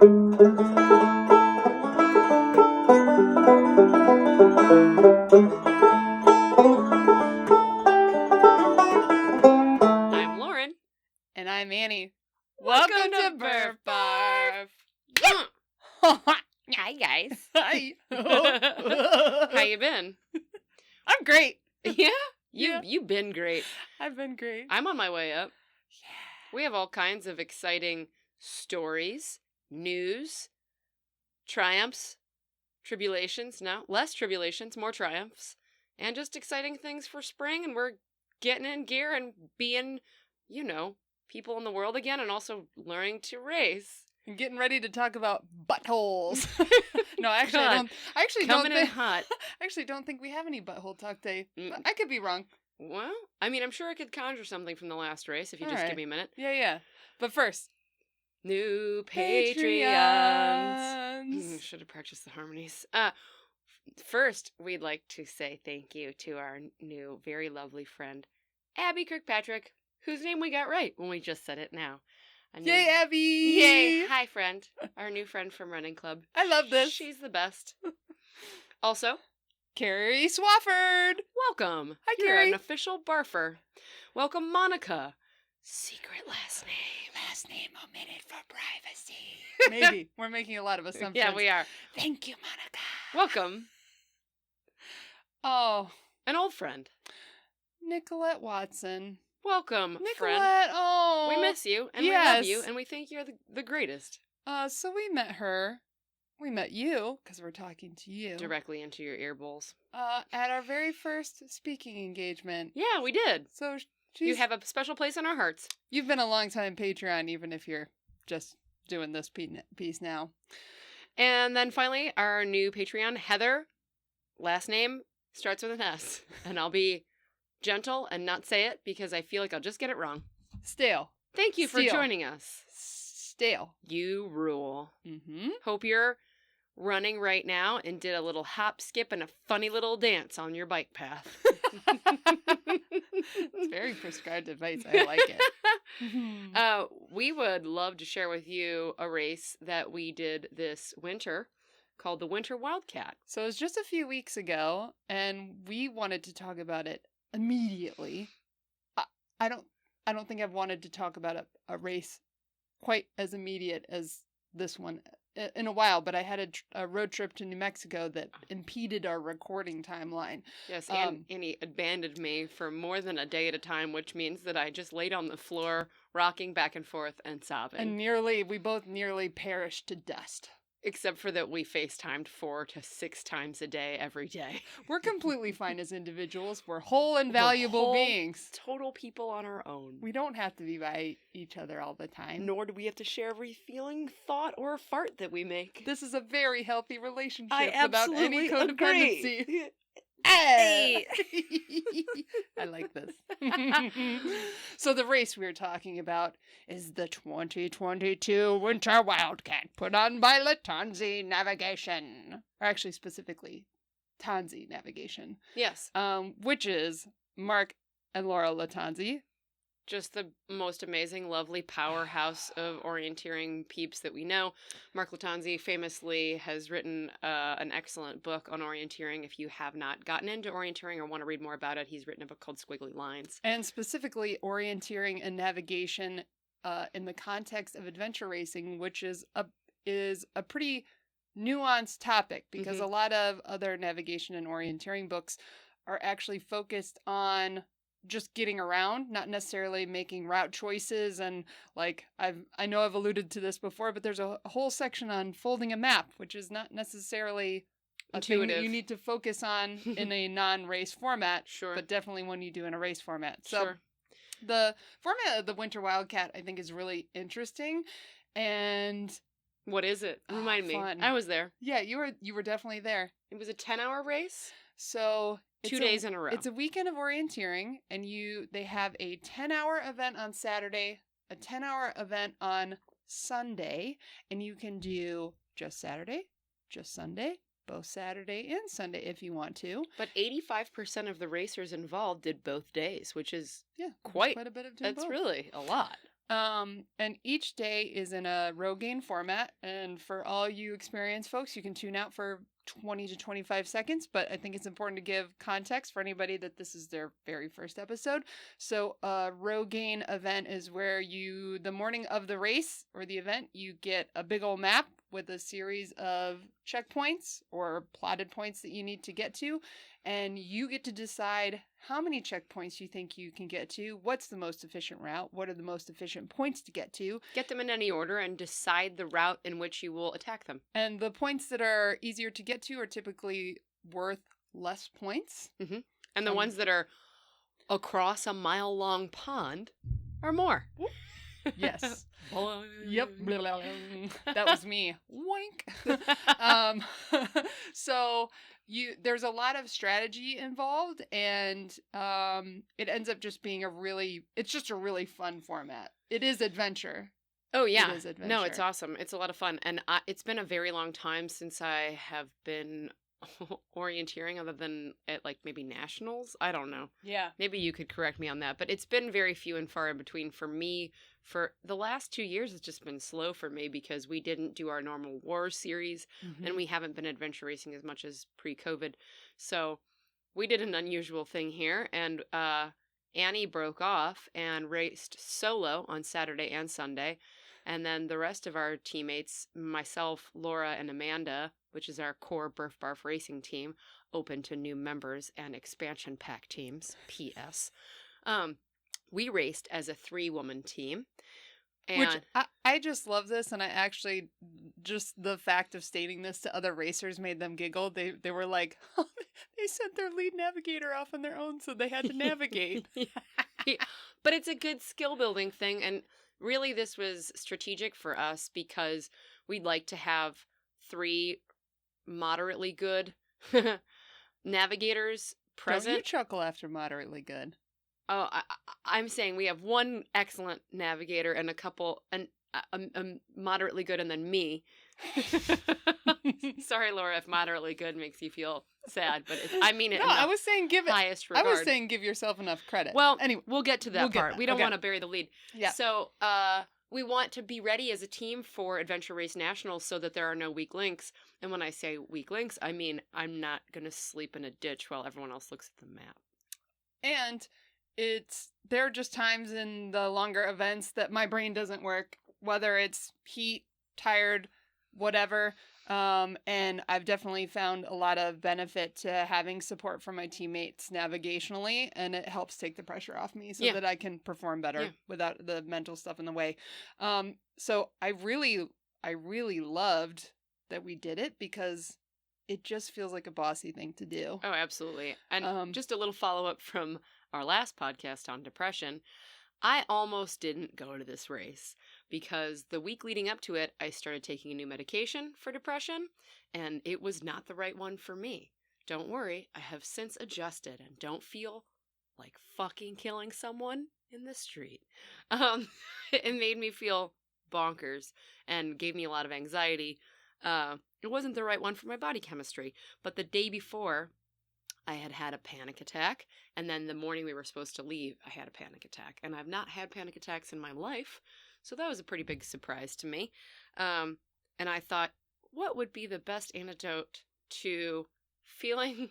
I'm Lauren. And I'm Annie. Welcome to BRF Barf. Hi, guys. Hi. How you been? I'm great. Yeah? Yeah. You've been great. I've been great. I'm on my way up. Yeah. We have all kinds of exciting stories, news, triumphs, tribulations. No, less tribulations, more triumphs, and just exciting things for spring. And we're getting in gear and being, people in the world again, and also learning to race. I'm getting ready to talk about buttholes. No, actually, God. I actually Coming don't in think. hot. I actually don't think we have any butthole talk today. But I could be wrong. Well, I mean, I'm sure I could conjure something from the last race if you All just right. give me a minute. Yeah. But first, New Patreons. Should have practiced the harmonies. First, we'd like to say thank you to our new, very lovely friend, Abby Kirkpatrick, whose name we got right when we just said it now. Yay, Abby! Yay! Hi, friend. Our new friend from Running Club. I love this. She's the best. Also, Carrie Swafford. welcome. Hi, You're Carrie. an official barfer. Welcome, Monica. Secret last name. Last name omitted for privacy. Maybe. We're making a lot of assumptions. Yeah, we are. Thank you, Monica. Welcome. Oh, An old friend. Nicolette Watson. Welcome, friend. Nicolette, oh. We miss you, and we love you, and we think you're the greatest. So we met her. We met you, because we're talking to you. Directly into your ear bowls. At our very first speaking engagement. Yeah, we did. So You have a special place in our hearts. You've been a long time Patreon, even if you're just doing this piece now. And then finally, our new Patreon, Heather. Last name starts with an S. And I'll be gentle and not say it because I feel like I'll just get it wrong. Stale. Thank you for Steel. joining us. Stale. You rule. Mm-hmm. Hope you're running right now and did a little hop, skip, and a funny little dance on your bike path. It's very prescribed advice. I like it. We would love to share with you a race that we did this winter called the Winter Wildcat. So it was just a few weeks ago, and we wanted to talk about it immediately. I don't think I've wanted to talk about a race quite as immediate as this one in a while, but I had a road trip to New Mexico that impeded our recording timeline. Yes, Annie abandoned me for more than a day at a time, which means that I just laid on the floor, rocking back and forth and sobbing. And we both nearly perished to dust. Except for that we FaceTimed 4 to 6 times a day, every day. We're completely fine as individuals. We're whole and valuable beings. Total people on our own. We don't have to be by each other all the time. Nor do we have to share every feeling, thought, or fart that we make. This is a very healthy relationship I without any codependency. agree. Hey! I like this. So the race we're talking about is the 2022 Winter Wildcat, put on by TanZ Navigation. Or actually, specifically, TanZ Navigation. Yes. Which is Mark and Laura Lattanzi. Just the most amazing, lovely powerhouse of orienteering peeps that we know. Mark Lattanzi famously has written an excellent book on orienteering. If you have not gotten into orienteering or want to read more about it, he's written a book called Squiggly Lines. And specifically orienteering and navigation in the context of adventure racing, which is a pretty nuanced topic because a lot of other navigation and orienteering books are actually focused on just getting around, not necessarily making route choices. And like I know I've alluded to this before, but there's a whole section on folding a map, which is not necessarily a thing that you need to focus on in a non-race format, Sure. but definitely when you do in a race format. So Sure. the format of the Winter Wildcat, I think, is really interesting. And What is it? Remind me. fun. I was there. yeah, you were definitely there. It was a 10-hour race. So 2 days in a row. It's a weekend of orienteering, and they have a 10-hour event on Saturday, a 10-hour event on Sunday, and you can do just Saturday, just Sunday, both Saturday and Sunday if you want to. But 85% of the racers involved did both days, which is Yeah, quite a bit of that's both. really a lot. And each day is in a Rogaine format. And for all you experienced folks, you can tune out for 20 to 25 seconds. But I think it's important to give context for anybody that this is their very first episode. So a Rogaine event is where the morning of the race or the event, you get a big old map with a series of checkpoints or plotted points that you need to get to. And you get to decide how many checkpoints you think you can get to, what's the most efficient route, what are the most efficient points to get to. Get them in any order and decide the route in which you will attack them. And the points that are easier to get to are typically worth less points. Mm-hmm. And the ones that are across a mile-long pond are more. Yes. Yep. That was me. Wink. So there's a lot of strategy involved, and it ends up just being it's just a really fun format. It is adventure. Oh, yeah. It is adventure. No, it's awesome. It's a lot of fun. And it's been a very long time since I have been orienteering other than at like maybe nationals. I don't know. Yeah. Maybe you could correct me on that. But it's been very few and far in between for me. For the last 2 years, it's just been slow for me because we didn't do our normal war series and we haven't been adventure racing as much as pre-COVID. So we did an unusual thing here, and Annie broke off and raced solo on Saturday and Sunday. And then the rest of our teammates, myself, Laura, and Amanda, which is our core BRF Barf Racing team, open to new members and expansion pack teams, PS. We raced as a 3-woman team. And which I just love this, and I actually, just the fact of stating this to other racers made them giggle. They were like, oh, they sent their lead navigator off on their own, so they had to navigate. Yeah. But it's a good skill building thing, and really this was strategic for us because we'd like to have 3 moderately good navigators present. Don't you chuckle after moderately good. Oh, I'm saying we have 1 excellent navigator and a couple, moderately good, and then me. Sorry, Laura, if moderately good makes you feel sad, but I mean it. No, I was saying highest regard. I was saying give yourself enough credit. Well, anyway, we'll get to that part. We don't want to bury the lead. Yeah. So, we want to be ready as a team for Adventure Race Nationals so that there are no weak links. And when I say weak links, I mean I'm not going to sleep in a ditch while everyone else looks at the map. And there are just times in the longer events that my brain doesn't work, whether it's heat, tired, whatever. And I've definitely found a lot of benefit to having support from my teammates navigationally, and it helps take the pressure off me so that I can perform better without the mental stuff in the way. So I really loved that we did it because it just feels like a bossy thing to do. Oh, absolutely. And just a little follow-up from our last podcast on depression. I almost didn't go to this race because the week leading up to it, I started taking a new medication for depression, and it was not the right one for me. Don't worry, I have since adjusted and don't feel like fucking killing someone in the street. It made me feel bonkers and gave me a lot of anxiety. It wasn't the right one for my body chemistry, but the day before, I had a panic attack, and then the morning we were supposed to leave, I had a panic attack. And I've not had panic attacks in my life, so that was a pretty big surprise to me. And I thought, what would be the best antidote to feeling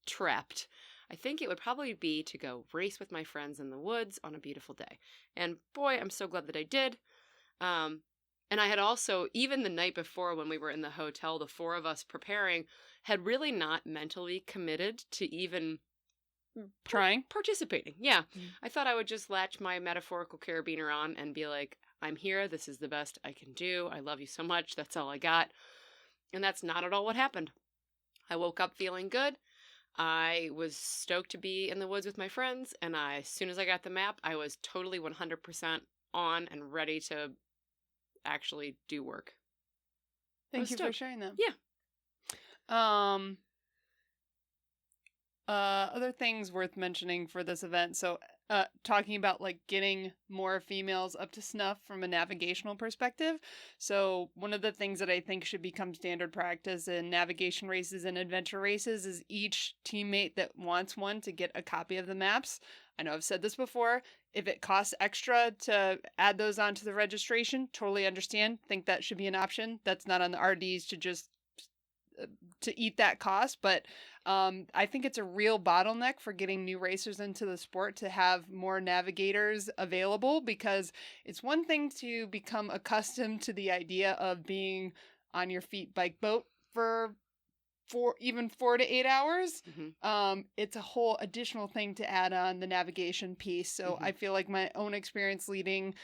trapped? I think it would probably be to go race with my friends in the woods on a beautiful day. And boy, I'm so glad that I did. And I had also, even the night before when we were in the hotel, the 4 of us preparing, had really not mentally committed to even participating. Yeah. I thought I would just latch my metaphorical carabiner on and be like, I'm here. This is the best I can do. I love you so much. That's all I got. And that's not at all what happened. I woke up feeling good. I was stoked to be in the woods with my friends. And as soon as I got the map, I was totally 100% on and ready to actually do work. Thank you for sharing that. Yeah. Other things worth mentioning for this event. So, talking about like getting more females up to snuff from a navigational perspective. So, one of the things that I think should become standard practice in navigation races and adventure races is each teammate that wants one to get a copy of the maps. I know I've said this before. If it costs extra to add those onto the registration, totally understand. Think that should be an option. That's not on the RDs to just to eat that cost, but I think it's a real bottleneck for getting new racers into the sport to have more navigators available, because it's one thing to become accustomed to the idea of being on your feet bike boat for 4 to 8 hours. It's a whole additional thing to add on the navigation piece. So I feel like my own experience leading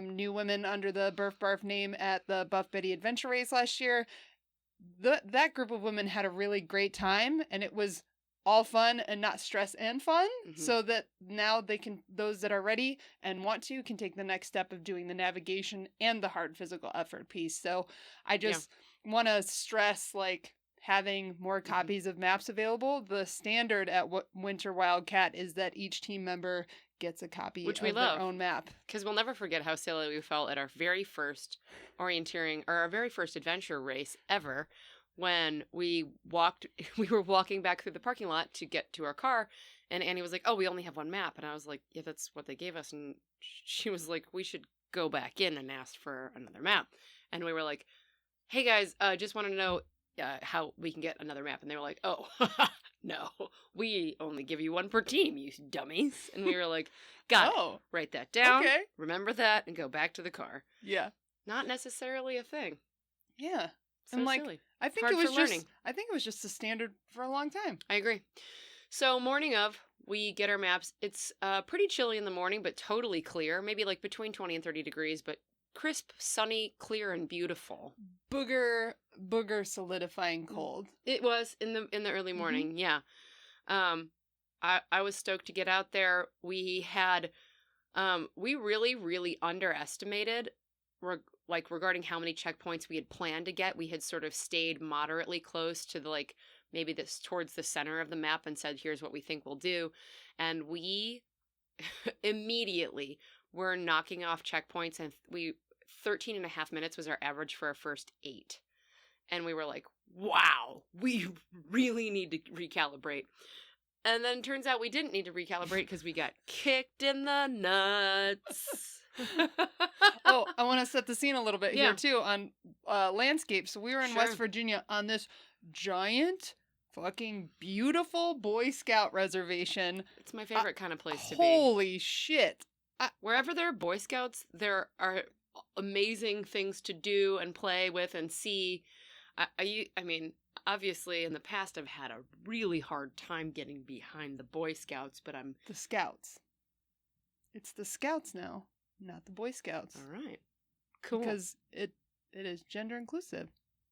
new women under the BRF Barf name at the Buff Betty Adventure Race last year, that group of women had a really great time, and it was all fun and not stress and fun. So that now those that are ready and want to can take the next step of doing the navigation and the hard physical effort piece. So I just want to stress, like, having more copies of maps available. The standard at Winter Wildcat is that each team member gets a copy of their own map. Because we'll never forget how silly we felt at our very first orienteering, or our very first adventure race ever, when we were walking back through the parking lot to get to our car, and Annie was like, "Oh, we only have one map." And I was like, "Yeah, that's what they gave us." And she was like, "We should go back in and ask for another map." And we were like, "Hey guys, just want to know how we can get another map." And they were like, "Oh, no, we only give you one per team, you dummies." And we were like, got it. Write that down, remember that, and go back to the car. Yeah. Not necessarily a thing. Yeah. So and like, silly. I think it was just the standard for a long time. I agree. So morning of, we get our maps. It's pretty chilly in the morning, but totally clear. Maybe like between 20 and 30 degrees, but crisp, sunny, clear, and beautiful. Booger solidifying cold. It was in the early morning. Yeah. I was stoked to get out there. We had we really, really underestimated regarding how many checkpoints we had planned to get. We had sort of stayed moderately close to maybe this towards the center of the map and said, here's what we think we'll do. And we immediately were knocking off checkpoints, and 13 and a half minutes was our average for our first 8. And we were like, wow, we really need to recalibrate. And then turns out we didn't need to recalibrate because we got kicked in the nuts. Oh, I want to set the scene a little bit here too on landscape. So we were in West Virginia on this giant, fucking beautiful Boy Scout reservation. It's my favorite kind of place to be. Holy shit. Wherever there are Boy Scouts, there are amazing things to do and play with and see. I mean, obviously in the past I've had a really hard time getting behind the Boy Scouts, but the Scouts. It's the Scouts now, not the Boy Scouts. All right. Cool. Because it is gender inclusive.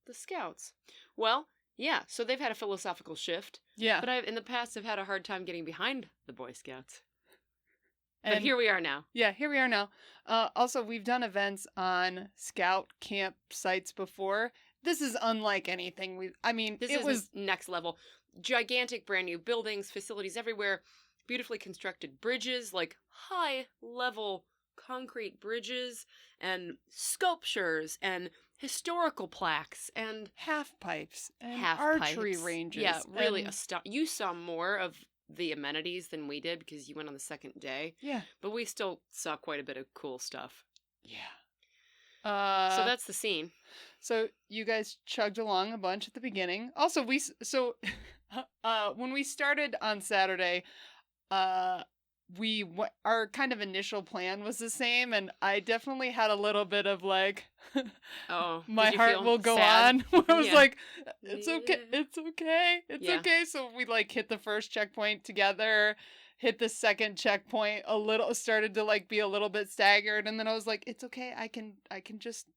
The Scouts. Well, yeah, so they've had a philosophical shift. Yeah. But in the past I've had a hard time getting behind the Boy Scouts. But here we are now. Yeah, here we are now. Also, we've done events on Scout camp sites before. This is unlike anything This was next level. Gigantic brand new buildings, facilities everywhere, beautifully constructed bridges, like high level concrete bridges, and sculptures and historical plaques and half pipes and archery ranges. Yeah, really you saw more of the amenities than we did because you went on the second day. Yeah. But we still saw quite a bit of cool stuff. Yeah. So that's the scene. So you guys chugged along a bunch at the beginning. Also, when we started on Saturday, our kind of initial plan was the same, and I definitely had a little bit of like, my heart will go sad? On. I was like, it's okay, it's okay, it's okay. So we hit the first checkpoint together, hit the second checkpoint started to be a little bit staggered, and then I was like, it's okay, I can just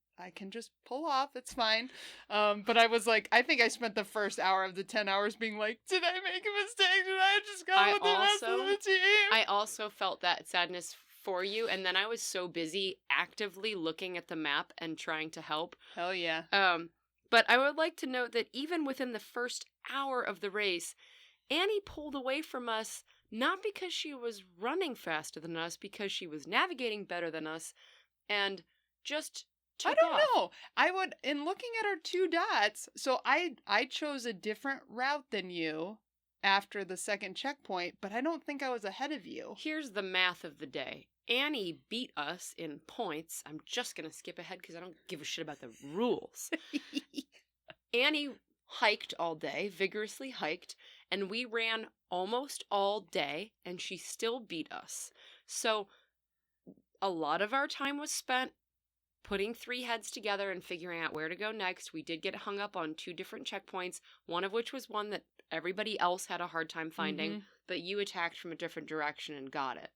pull off, it's fine. But I was like, I think I spent the first hour of the 10 hours being like, did I make a mistake? Did I just go with the rest of the team? I also felt that sadness for you, and then I was so busy actively looking at the map and trying to help. Hell yeah. But I would like to note that even within the first hour of the race, Annie pulled away from us, not because she was running faster than us, because she was navigating better than us, and just I don't know. In looking at our 2 dots, so I chose a different route than you after the second checkpoint, but I don't think I was ahead of you. Here's the math of the day. Annie beat us in points. I'm just going to skip ahead because I don't give a shit about the rules. Annie hiked all day, vigorously hiked, and we ran almost all day, and she still beat us. So a lot of our time was spent putting 3 heads together and figuring out where to go next. We did get hung up on 2 different checkpoints, one of which was one that everybody else had a hard time finding, but you attacked from a different direction and got it.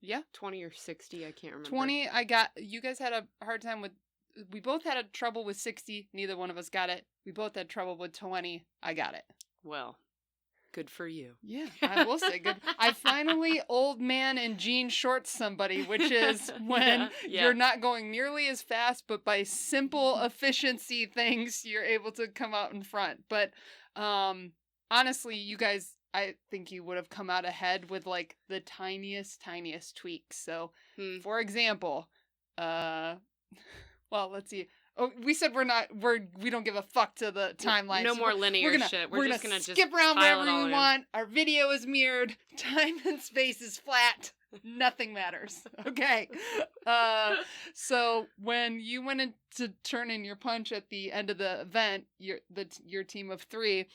Yeah. 20 or 60, I can't remember. 20, I got. You guys had a hard time with. We both had a trouble with 60. Neither one of us got it. We both had trouble with 20. I got it. Well, good for you. Yeah, I will say good. I finally old man in jean shorts somebody, which is when you're not going nearly as fast, but by simple efficiency things, you're able to come out in front. But honestly, you guys, I think you would have come out ahead with like the tiniest tweaks. So, for example, well, let's see. Oh, we said we don't give a fuck to the timeline. No more linear shit. We're just gonna skip around wherever we want. Our video is mirrored. Time and space is flat. Nothing matters. Okay. So when you went in to turn in your punch at the end of the event, your team of 3,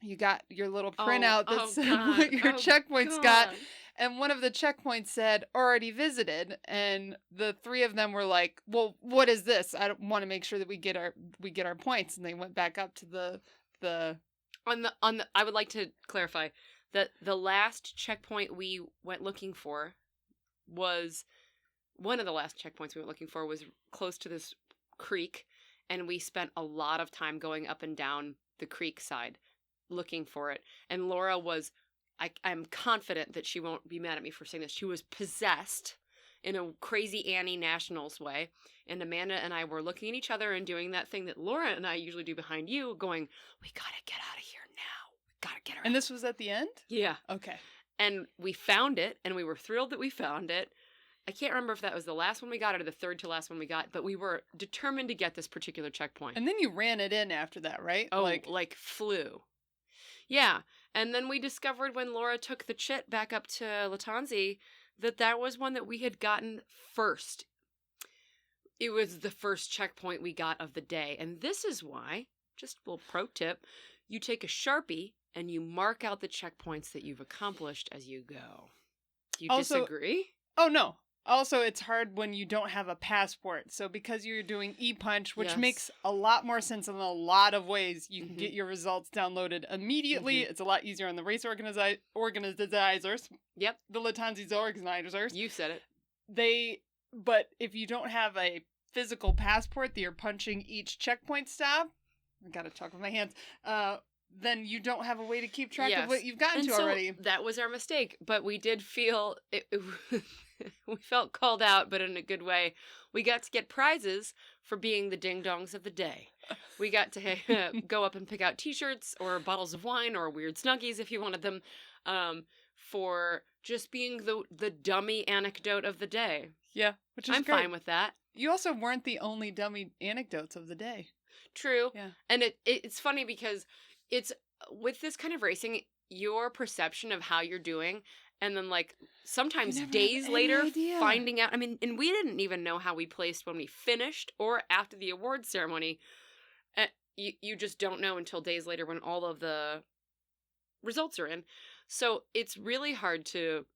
you got your little printout that said what your checkpoints got. And one of the checkpoints said, already visited. And the 3 of them were like, well, what is this? I don't want to make sure that we get our points. And they went back up to the I would like to clarify that the last checkpoint we went looking for was one of the last checkpoints we went looking for was close to this creek. And we spent a lot of time going up and down the creek side looking for it. And Laura was, I'm confident that she won't be mad at me for saying this. She was possessed in a crazy Annie Nationals way. And Amanda and I were looking at each other and doing that thing that Laura and I usually do behind you, going, we gotta get out of here now. We gotta get her. And this was at the end? Yeah. Okay. And we found it, and we were thrilled that we found it. I can't remember if that was the last one we got or the third to last one we got, but we were determined to get this particular checkpoint. And then you ran it in after that, right? Oh, like flew. Yeah. And then we discovered when Laura took the chit back up to TanZ that was one that we had gotten first. It was the first checkpoint we got of the day. And this is why, just a little pro tip, you take a Sharpie and you mark out the checkpoints that you've accomplished as you go. Do you disagree? Oh, no. Also, it's hard when you don't have a passport. So because you're doing e-punch, which makes a lot more sense in a lot of ways, you can get your results downloaded immediately. It's a lot easier on the race organizers. Yep. The TanZ organizers. You said it. But if you don't have a physical passport that you're punching each checkpoint stop, I gotta talk with my hands, then you don't have a way to keep track of what you've gotten to already. That was our mistake, but we did feel we felt called out, but in a good way. We got to get prizes for being the ding-dongs of the day. We got to go up and pick out t-shirts or bottles of wine or weird Snuggies if you wanted them, for just being the dummy anecdote of the day. Yeah, which is I'm great. fine with that. You also weren't the only dummy anecdotes of the day. True. Yeah. And it's funny because it's with this kind of racing, your perception of how you're doing, and then like sometimes days later finding out. I mean, and we didn't even know how we placed when we finished or after the award ceremony. You just don't know until days later when all of the results are in. So it's really hard to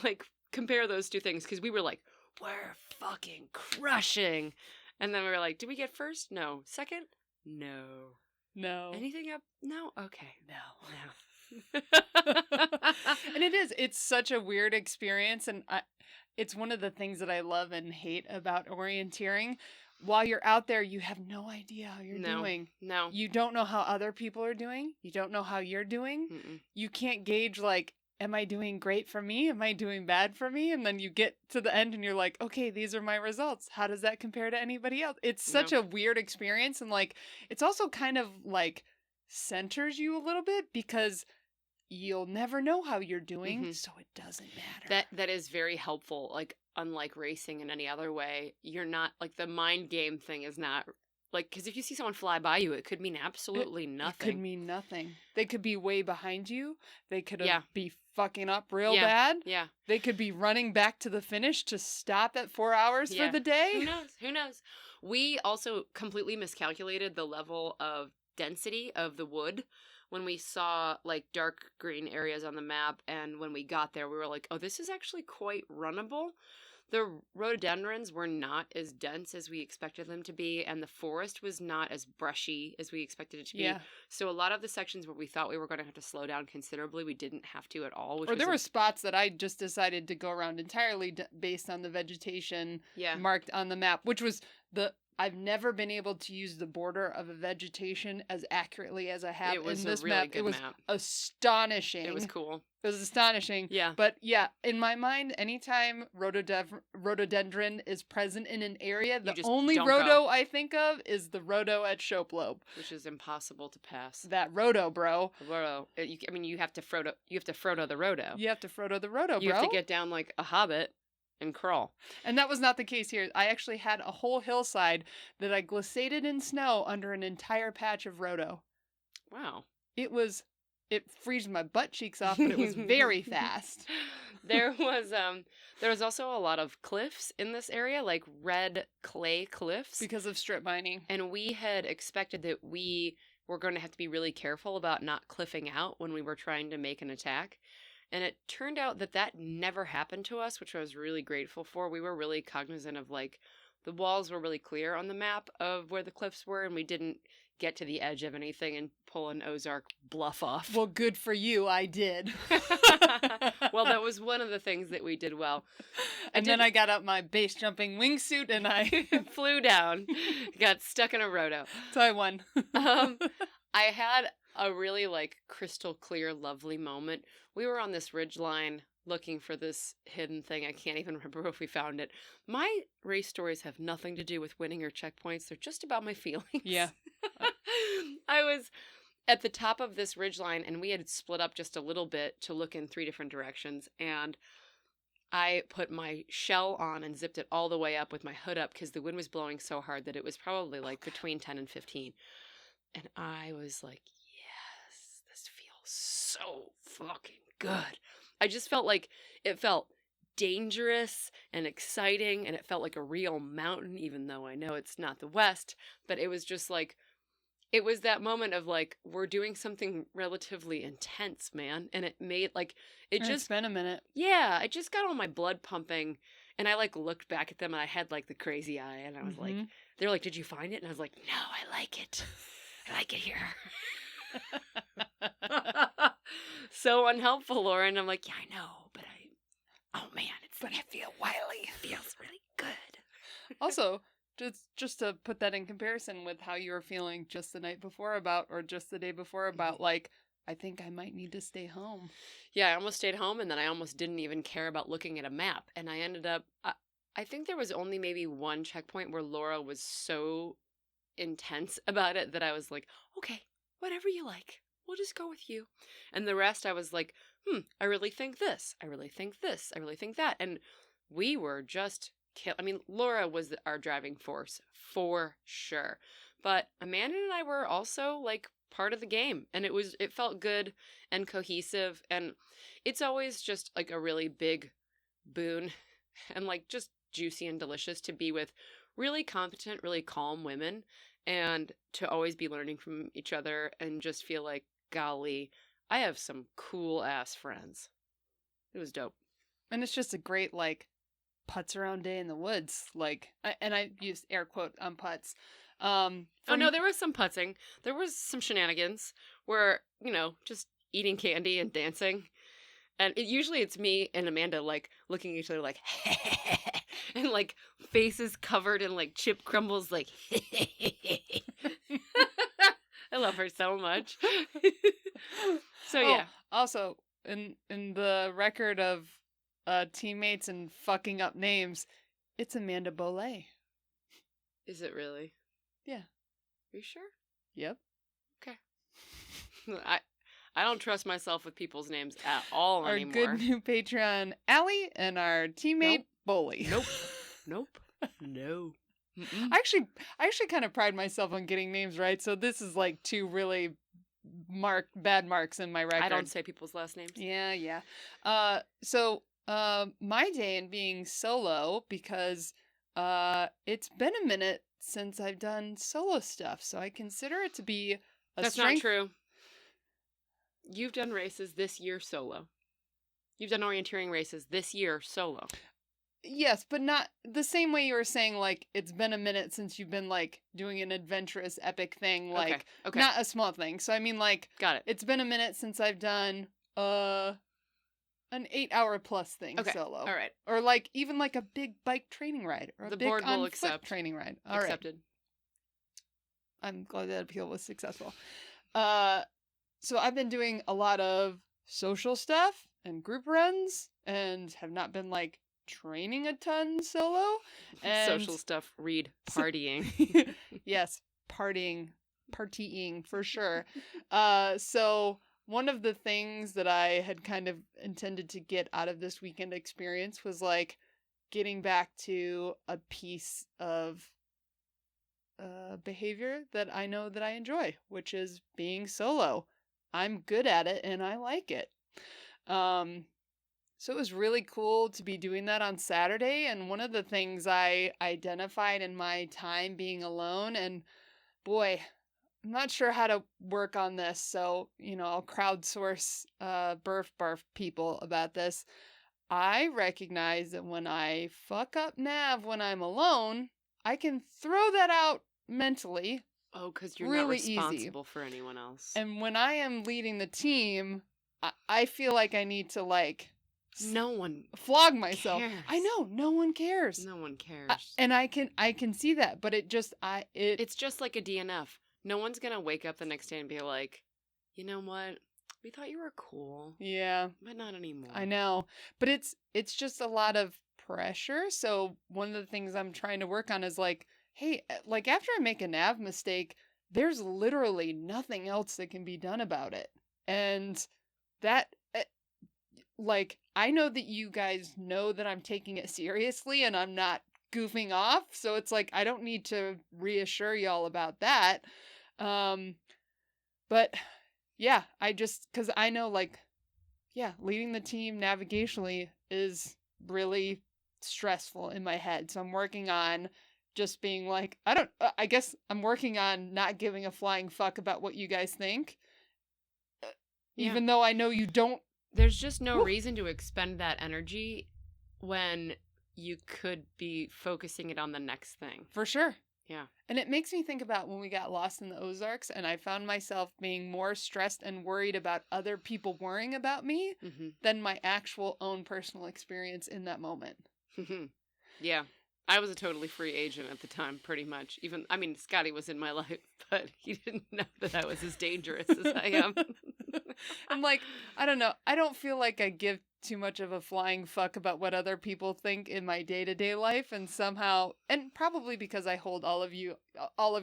like compare those two things because we were like, we're fucking crushing. And then we were like, did we get first? No. Second? No. Anything up? No? Okay. No. And it's such a weird experience. And it's one of the things that I love and hate about orienteering. While you're out there, you have no idea how you're doing. No. You don't know how other people are doing. You don't know how you're doing. Mm-mm. You can't gauge like, am I doing great for me? Am I doing bad for me? And then you get to the end and you're like, okay, these are my results. How does that compare to anybody else? It's such a weird experience. And like, it's also kind of like centers you a little bit because you'll never know how you're doing. So it doesn't matter. That is very helpful. Like, unlike racing in any other way, you're not like the mind game thing is not Like, because if you see someone fly by you, it could mean absolutely nothing. It could mean nothing. They could be way behind you. They could Yeah. be fucking up real Yeah. bad. Yeah. They could be running back to the finish to stop at 4 hours Yeah. for the day. Who knows? Who knows? We also completely miscalculated the level of density of the wood when we saw like dark green areas on the map, and when we got there we were like, oh, this is actually quite runnable. The rhododendrons were not as dense as we expected them to be, and the forest was not as brushy as we expected it to be. Yeah. So a lot of the sections where we thought we were going to have to slow down considerably, we didn't have to at all. Or there were spots that I just decided to go around entirely based on the vegetation marked on the map, which was I've never been able to use the border of a vegetation as accurately as I have in this really map. good It was map. astonishing. It was cool. It was astonishing. Yeah. But yeah, in my mind, anytime rhododendron is present in an area, the only rhodo I think of is the rhodo at Shoplobe, which is impossible to pass. That rhodo, bro. Rhodo. You have to Frodo. You have to Frodo the rhodo. You have to Frodo the rhodo, bro. You have to get down like a hobbit and crawl. And that was not the case here. I actually had a whole hillside that I glissaded in snow under an entire patch of rhodo. Wow. It freezed my butt cheeks off, but it was very fast. There was also a lot of cliffs in this area, like red clay cliffs. Because of strip mining. And we had expected that we were going to have to be really careful about not cliffing out when we were trying to make an attack. And it turned out that never happened to us, which I was really grateful for. We were really cognizant of, like, the walls were really clear on the map of where the cliffs were, and we didn't get to the edge of anything and pull an Ozark bluff off. Well, good for you, I did. Well, that was one of the things that we did well. And then I got out my base jumping wingsuit and I flew down, got stuck in a rhodo. So I won. I had a really, like, crystal clear, lovely moment. We were on this ridgeline looking for this hidden thing. I can't even remember if we found it. My race stories have nothing to do with winning or checkpoints. They're just about my feelings. Yeah. I was at the top of this ridgeline, and we had split up just a little bit to look in 3 different directions, and I put my shell on and zipped it all the way up with my hood up because the wind was blowing so hard that it was probably like between 10 and 15. And I was like, yes, this feels so fucking good. I just felt like it felt dangerous and exciting, and it felt like a real mountain, even though I know it's not the West. But it was just like, it was that moment of like, we're doing something relatively intense, man. And it made like, it's been a minute. Yeah, I just got all my blood pumping. And I like looked back at them and I had like the crazy eye. And I was like, they're like, did you find it? And I was like, no, I like it. I like it here. So unhelpful, Lauren. I'm like, yeah, I know, but oh man, I feel wily. It feels really good. Also, just to put that in comparison with how you were feeling just the night before about, or just the day before about, like, I think I might need to stay home. Yeah, I almost stayed home, and then I almost didn't even care about looking at a map. And I ended up, I think there was only maybe one checkpoint where Laura was so intense about it that I was like, okay, whatever you like. We'll just go with you. And the rest, I was like, I really think this. I really think this. I really think that. And we were just Laura was our driving force for sure. But Amanda and I were also like part of the game. And it felt good and cohesive. And it's always just like a really big boon and like just juicy and delicious to be with really competent, really calm women, and to always be learning from each other and just feel like, golly, I have some cool ass friends. It was dope. And it's just a great, like, putz around day in the woods. Like, and I used air quote on putz. No, there was some putzing. There was some shenanigans where, just eating candy and dancing. And usually it's me and Amanda, like, looking at each other like, and, like, faces covered in, like, chip crumbles, like, I love her so much. So, yeah. Also, in the record of teammates and fucking up names, it's Amanda Bollet. Is it really? Yeah. Are you sure? Yep. Okay. I don't trust myself with people's names at all anymore. Our good new patron, Allie, and our teammate, Boley. Nope. No. I actually kind of pride myself on getting names right. So this is like two really bad marks in my record. I don't say people's last names. Yeah. So my day in being solo, because it's been a minute since I've done solo stuff, so I consider it to be a That's strength. not true. You've done races this year solo. You've done orienteering races this year solo. Yes, but not the same way you were saying, like, it's been a minute since you've been, like, doing an adventurous, epic thing, like, Okay. not a small thing. So, I mean, like, Got it. it's been a minute since I've done, an 8-hour plus thing solo. All right. Or, like, even, like, a big bike training ride. Or The a big board will on-foot accept. training ride. All right. Accepted. I'm glad that appeal was successful. So I've been doing a lot of social stuff and group runs and have not been, like, training a ton solo. And Social stuff, read partying. Yes, partying for sure. So one of the things that I had kind of intended to get out of this weekend experience was like getting back to a piece of behavior that I know that I enjoy, which is being solo. I'm good at it and I like it. So it was really cool to be doing that on Saturday. And one of the things I identified in my time being alone, and boy, I'm not sure how to work on this. So, I'll crowdsource BRF Barf people about this. I recognize that when I fuck up nav when I'm alone, I can throw that out mentally. Oh, because you're really not responsible for anyone else. And when I am leading the team, I feel like I need to, like, no one flog myself. cares. I know, no one cares. No one cares. And I can see that, but it's just like a DNF. No one's gonna wake up the next day and be like, you know what? We thought you were cool. Yeah. But not anymore. I know. But it's just a lot of pressure. So one of the things I'm trying to work on is like, hey, like after I make a nav mistake, there's literally nothing else that can be done about it. And that, like, I know that you guys know that I'm taking it seriously and I'm not goofing off. So it's like, I don't need to reassure y'all about that. But yeah, cause I know, like, yeah, leading the team navigationally is really stressful in my head. So I'm working on just being like, I guess I'm working on not giving a flying fuck about what you guys think. Even though I know you don't. There's just no reason to expend that energy when you could be focusing it on the next thing. For sure. Yeah. And it makes me think about when we got lost in the Ozarks and I found myself being more stressed and worried about other people worrying about me than my actual own personal experience in that moment. Yeah. I was a totally free agent at the time, pretty much. Scotty was in my life, but he didn't know that I was as dangerous as I am. I'm like, I don't know. I don't feel like I give too much of a flying fuck about what other people think in my day-to-day life, and somehow, and probably because I hold all of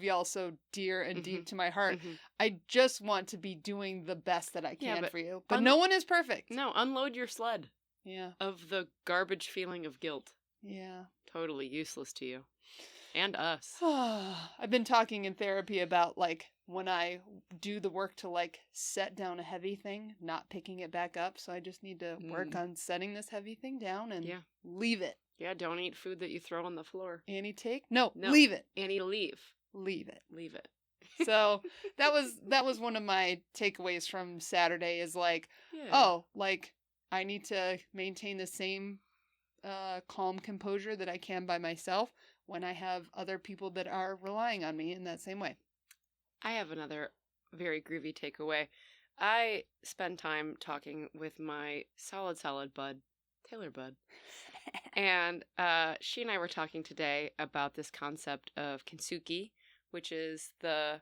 y'all so dear and deep to my heart, I just want to be doing the best that I can for you. But no one is perfect. No, unload your sled. Yeah. Of the garbage feeling of guilt. Yeah. Totally useless to you. And us. I've been talking in therapy about, like, when I do the work to, like, set down a heavy thing, not picking it back up. So I just need to work on setting this heavy thing down and leave it. Yeah, don't eat food that you throw on the floor. Annie, take? No, leave it. Annie, leave. Leave it. Leave it. So that was one of my takeaways from Saturday is like, I need to maintain the same calm composure that I can by myself when I have other people that are relying on me in that same way. I have another very groovy takeaway. I spend time talking with my solid bud, Taylor Bud. And she and I were talking today about this concept of kintsugi, which is the,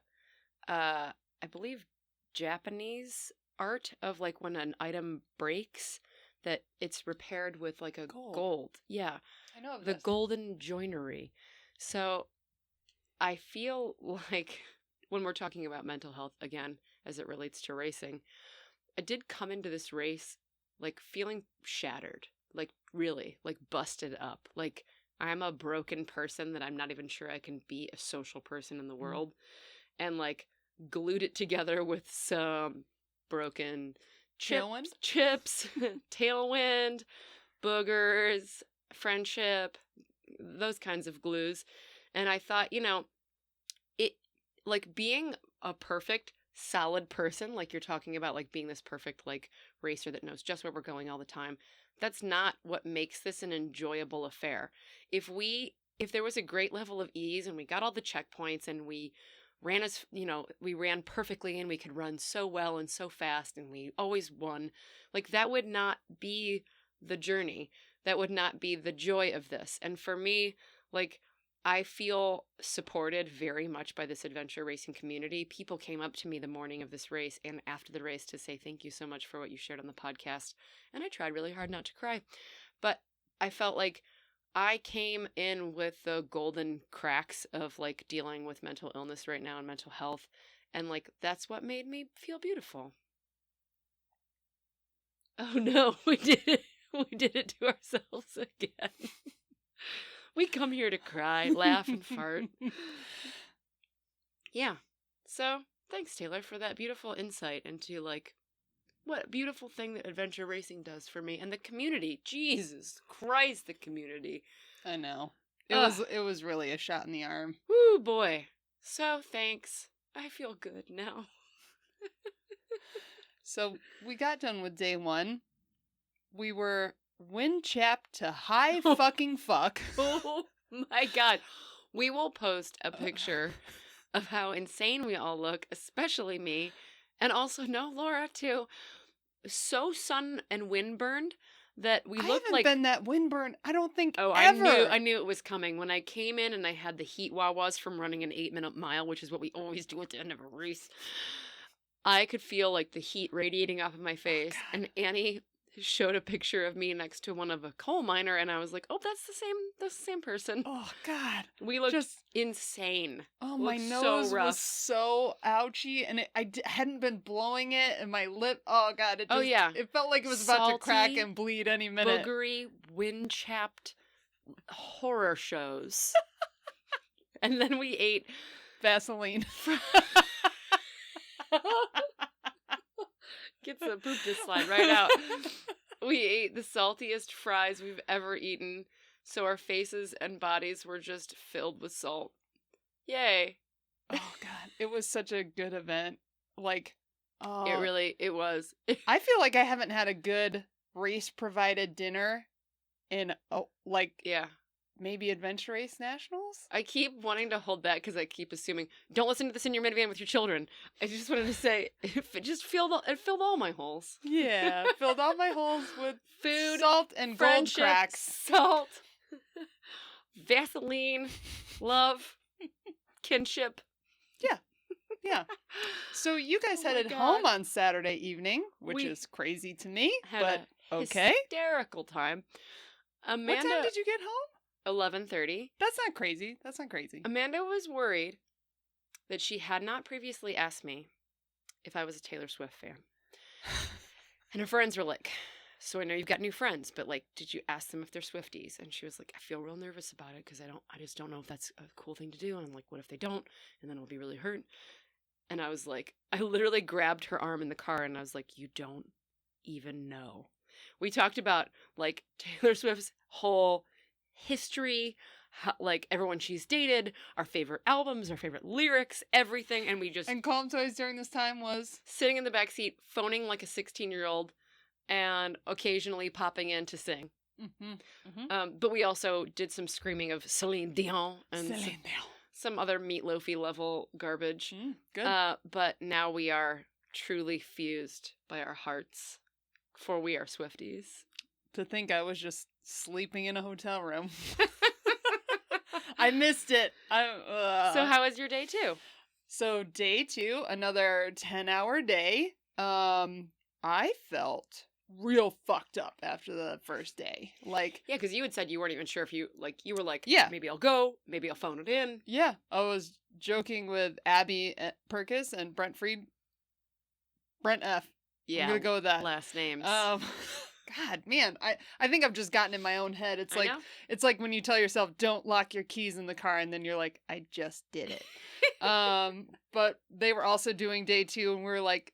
I believe, Japanese art of, like, when an item breaks, that it's repaired with, like, a gold. Yeah. I know of the this. golden joinery. So I feel like when we're talking about mental health, again, as it relates to racing, I did come into this race, like, feeling shattered, like, really, like, busted up, like, I'm a broken person that I'm not even sure I can be a social person in the world. And like glued it together with some broken chips, tailwind, boogers, friendship, those kinds of glues. And I thought, it like being a perfect solid person, like you're talking about, like being this perfect like racer that knows just where we're going all the time. That's not what makes this an enjoyable affair. If there was a great level of ease and we got all the checkpoints and we ran we ran perfectly and we could run so well and so fast and we always won, like that would not be the journey. That would not be the joy of this. And for me, like, I feel supported very much by this adventure racing community. People came up to me the morning of this race and after the race to say thank you so much for what you shared on the podcast. And I tried really hard not to cry. But I felt like I came in with the golden cracks of like dealing with mental illness right now and mental health. And like, that's what made me feel beautiful. Oh no, we did it. We did it to ourselves again. We come here to cry, laugh, and fart. Yeah. So, thanks, Taylor, for that beautiful insight into, like, what a beautiful thing that adventure racing does for me. And the community. Jesus Christ, the community. I know. It was really a shot in the arm. Woo, boy. So, thanks. I feel good now. So, we got done with day 1. We were wind chapped to high fucking fuck. Oh my God. We will post a picture of how insane we all look, especially me, and also Laura too. So sun and wind burned that we looked like... I haven't been that windburned, I don't think, ever. I knew it was coming. When I came in and I had the heat wah-wahs from running an 8-minute mile, which is what we always do at the end of a race, I could feel like the heat radiating off of my face. And Annie showed a picture of me next to one of a coal miner, and I was like, "Oh, that's the same person." Oh God, we looked just insane. Oh, my nose was so ouchy, and I hadn't been blowing it, and my lip. Oh God, it felt like it was about to crack and bleed any minute. Boogery, wind chapped horror shows, and then we ate Vaseline. Gets the poop to slide right out. We ate the saltiest fries we've ever eaten, so our faces and bodies were just filled with salt. Yay. Oh God, it was such a good event. Like, it was. I feel like I haven't had a good race provided dinner in maybe Adventure Race Nationals? I keep wanting to hold back because I keep assuming, don't listen to this in your minivan with your children. I just wanted to say, it just filled all my holes. Yeah, filled all my holes with food, salt, and gold cracks. Salt, Vaseline, love, kinship. Yeah. So you guys headed home on Saturday evening, which is crazy to me, but okay. Hysterical time. Amanda, what time did you get home? 11:30. That's not crazy. Amanda was worried that she had not previously asked me if I was a Taylor Swift fan. And her friends were like, "So I know you've got new friends, but like, did you ask them if they're Swifties?" And she was like, "I feel real nervous about it because I just don't know if that's a cool thing to do." And I'm like, "What if they don't? And then I'll be really hurt." And I was like, I literally grabbed her arm in the car and I was like, "You don't even know." We talked about like Taylor Swift's whole history, like everyone she's dated, our favorite albums, our favorite lyrics, everything, and we just... And Calm Toys during this time was? Sitting in the backseat, phoning like a 16-year-old, and occasionally popping in to sing. Mm-hmm. Mm-hmm. But we also did some screaming of Celine Dion and some other meatloafy level garbage. Good. But now we are truly fused by our hearts, for we are Swifties. To think I was just sleeping in a hotel room. I missed it. So how was your day 2? So day 2, another 10-hour day. I felt real fucked up after the first day. Like, yeah, because you had said you weren't even sure if you were like, yeah, maybe I'll go, maybe I'll phone it in. Yeah, I was joking with Abby Perkis and Brent Freed. Brent F. Yeah, I'm gonna go with that last names. God, man, I think I've just gotten in my own head. It's I like know. it's like when you tell yourself don't lock your keys in the car, and then you're like, I just did it. But they were also doing day 2, and we were like,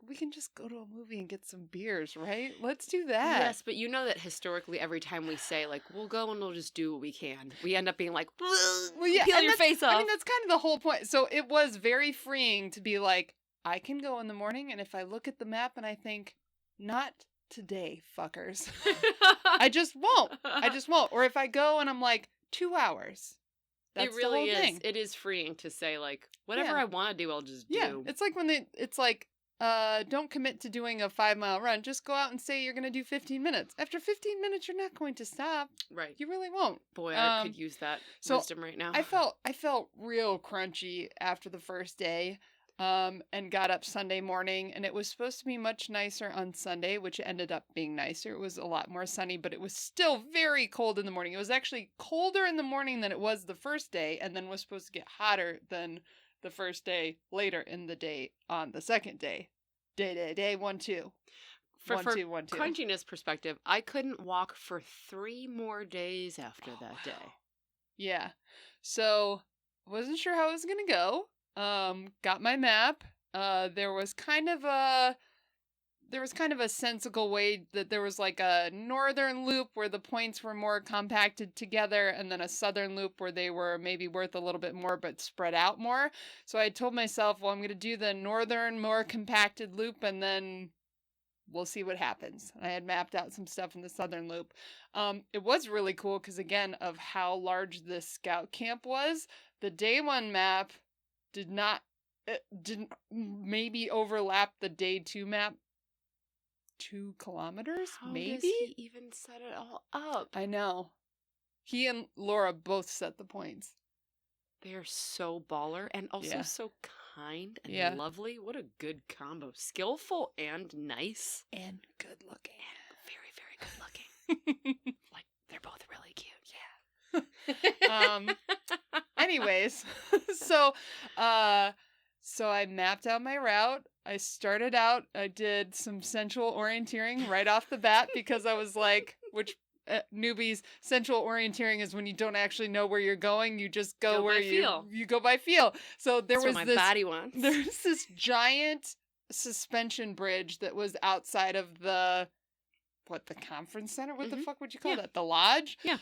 we can just go to a movie and get some beers, right? Let's do that. Yes, but you know that historically, every time we say, like, we'll go and we'll just do what we can, we end up being like, Well, yeah, peel and your face off. I mean, that's kind of the whole point. So it was very freeing to be like, I can go in the morning, and if I look at the map and I think, not today, fuckers. I just won't. Or if I go and I'm like, 2 hours. That's it really the whole is. thing. It is freeing to say, like, whatever Yeah. I want to do, I'll just do. Yeah, it's like when it's like, don't commit to doing a 5-mile run. Just go out and say you're going to do 15 minutes. After 15 minutes, you're not going to stop. Right. You really won't. Boy, I could use that wisdom right now. I felt real crunchy after the first day, and got up Sunday morning, and it was supposed to be much nicer on Sunday, which ended up being nicer. It was a lot more sunny, but it was still very cold in the morning. It was actually colder in the morning than it was the first day, and then was supposed to get hotter than the first day later in the day on the second day. Day 1, 2. For 1, 2, 1, 2. crunchiness perspective, I couldn't walk for 3 more days after that day. Yeah. So, wasn't sure how it was going to go. Got my map. There was kind of a sensible way that there was like a northern loop where the points were more compacted together, and then a southern loop where they were maybe worth a little bit more but spread out more. So I told myself, well, I'm going to do the northern, more compacted loop, and then we'll see what happens. I had mapped out some stuff in the southern loop. It was really cool because, again, of how large this scout camp was. The day 1 map didn't maybe overlap the day 2 map 2 kilometers, maybe? Does he even set it all up? I know. He and Laura both set the points. They're so baller and also so kind and lovely. What a good combo. Skillful and nice. And good looking. Very, very good looking. Like, they're both really cute. Anyways, so I mapped out my route. I started out, I did some sensual orienteering right off the bat because I was like, newbies, sensual orienteering is when you don't actually know where you're going. You just go where you go by feel. So That's what my body wants. There's this giant suspension bridge that was outside of the conference center? What the fuck would you call that? The lodge? Yeah.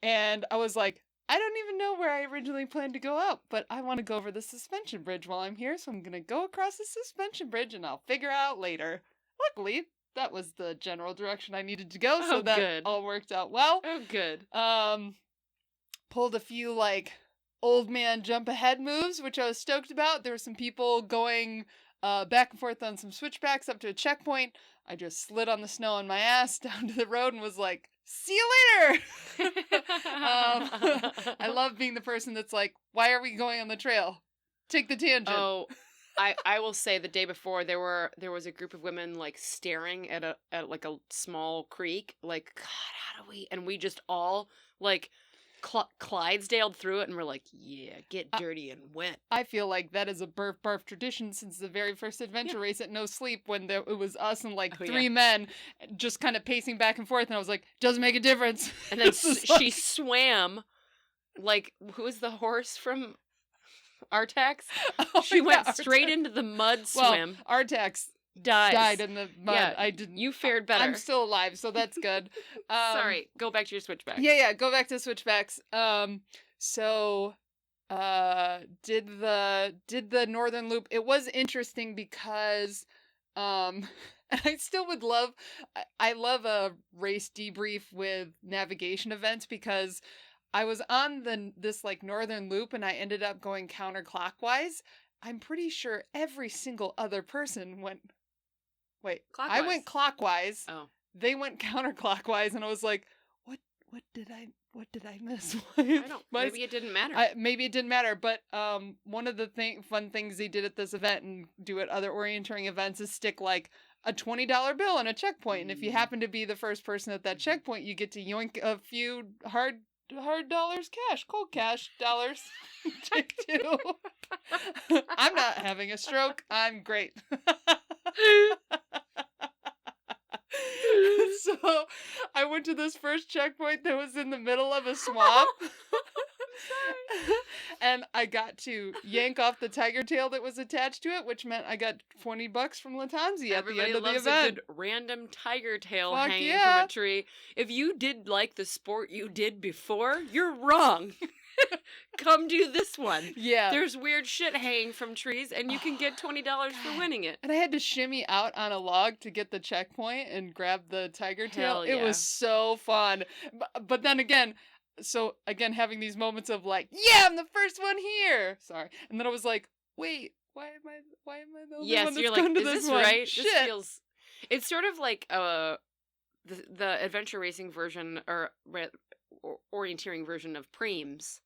And I was like, I don't even know where I originally planned to go out, but I want to go over the suspension bridge while I'm here, so I'm going to go across the suspension bridge and I'll figure out later. Luckily, that was the general direction I needed to go, so that all worked out well. Oh, good. Pulled a few, like, old man jump ahead moves, which I was stoked about. There were some people going back and forth on some switchbacks up to a checkpoint. I just slid on the snow on my ass down to the road and was like, see you later! I love being the person that's like, why are we going on the trail? Take the tangent. Oh, I will say the day before there was a group of women like staring at like a small creek, like, God, how do we? And we just all like Clydesdaled through it, and we're like, yeah, get dirty and wet. I feel like that is a BRF Barf tradition since the very first adventure race at No Sleep, when it was us and like 3 men just kind of pacing back and forth, and I was like, doesn't make a difference. And then she swam, like, who was the horse from Artax? She went straight into the mud swim. Well, Artax died in the mud. Yeah, I didn't. You fared better. I'm still alive, so that's good. Sorry, go back to your switchbacks. Yeah, go back to switchbacks. So did the northern loop. It was interesting because and I still would love I love a race debrief with navigation events because I was on this like northern loop and I ended up going counterclockwise. I'm pretty sure every single other person went clockwise. I went clockwise. Oh. They went counterclockwise, and I was like, what did I miss? Maybe it didn't matter. Maybe it didn't matter, but one of the fun things they did at this event and do at other orienteering events is stick like a $20 bill on a checkpoint, and if you happen to be the first person at that checkpoint, you get to yoink a few hard dollars cash, cold cash dollars. Take 2. I'm not having a stroke. I'm great. So I went to this first checkpoint that was in the middle of a swamp. And I got to yank off the tiger tail that was attached to it, which meant I got $20 from TanZ at the end of the event. Everybody loves a good random tiger tail Fuck hanging yeah. from a tree. If you did like the sport you did before, you're wrong. Come do this one. Yeah. There's weird shit hanging from trees, and you can get $20 for winning it. And I had to shimmy out on a log to get the checkpoint and grab the tiger tail. Hell It yeah. was so fun. But then again, having these moments of like, yeah, I'm the first one here. Sorry. And then I was like, wait, why am I the only one that's you're gone like, to is this this one? right? Shit. This feels... It's sort of like the adventure racing version or orienteering version of Preems,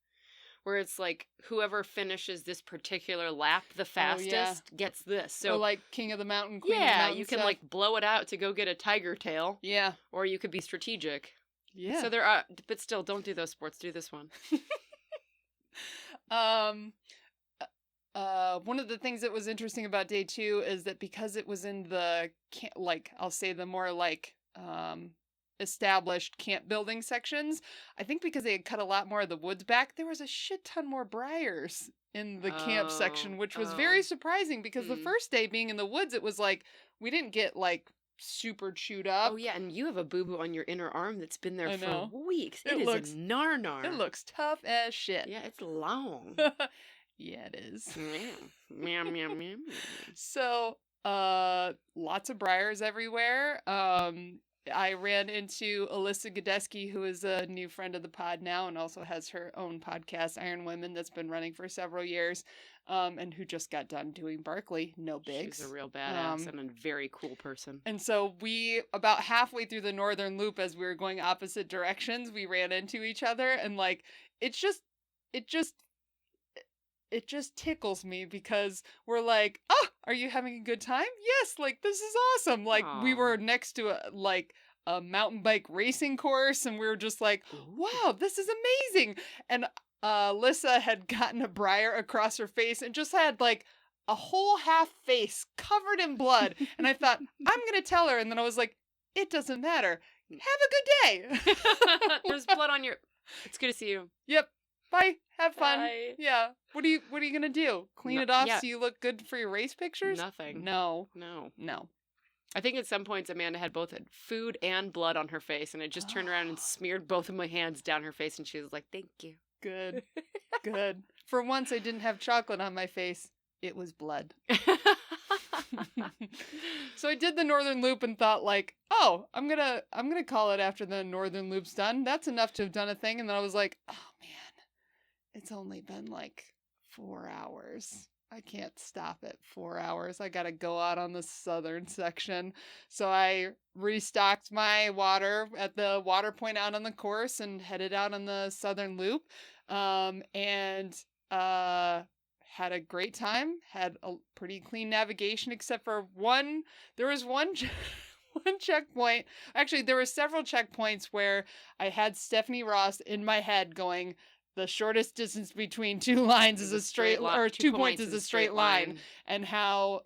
where it's like whoever finishes this particular lap the fastest gets this. So or like King of the Mountain, Queen of the yeah, Mountain you can stuff. like blow it out to go get a tiger tail. Yeah. Or you could be strategic. Yeah. So there are, but still, don't do those sports. Do this one. One of the things that was interesting about day 2 is that because it was in the I'll say the more established camp building sections, I think because they had cut a lot more of the woods back, there was a shit ton more briars in the camp section, which was very surprising because the first day being in the woods, it was like we didn't get like super chewed up. Oh yeah, and you have a boo-boo on your inner arm that's been there for weeks. It is looks a nar-nar. It looks tough as shit. Yeah, it's long. Yeah, it is. Meow, meow, meow, meow. So, lots of briars everywhere. I ran into Alyssa Godesky, who is a new friend of the pod now and also has her own podcast, Iron Women, that's been running for several years, and who just got done doing Barkley. No bigs. She's a real badass and a very cool person. And so we, about halfway through the Northern Loop, as we were going opposite directions, we ran into each other, and like, it just tickles me because we're like, oh, are you having a good time? Yes, like, this is awesome. Like, we were next to a mountain bike racing course, and we were just like, wow, this is amazing. And Lissa had gotten a briar across her face and just had like a whole half face covered in blood. And I thought, I'm going to tell her. And then I was like, it doesn't matter. Have a good day. There's blood on your... It's good to see you. Yep. Bye. Have fun. Bye. Yeah. What are you gonna do? Clean it off so you look good for your race pictures? Nothing. No. No. I think at some points Amanda had both food and blood on her face, and I just turned around and smeared both of my hands down her face, and she was like, "Thank you." Good. Good. For once, I didn't have chocolate on my face. It was blood. So I did the Northern Loop and thought like, oh, I'm gonna call it after the Northern Loop's done. That's enough to have done a thing. And then I was like, oh man, it's only been like 4 hours. I can't stop at 4 hours. I gotta go out on the southern section. So I restocked my water at the water point out on the course and headed out on the southern loop. And had a great time. Had a pretty clean navigation except for one. There was one checkpoint. Actually, there were several checkpoints where I had Stephanie Ross in my head going, the shortest distance between two lines is a straight line, or 2 points is a straight line. And how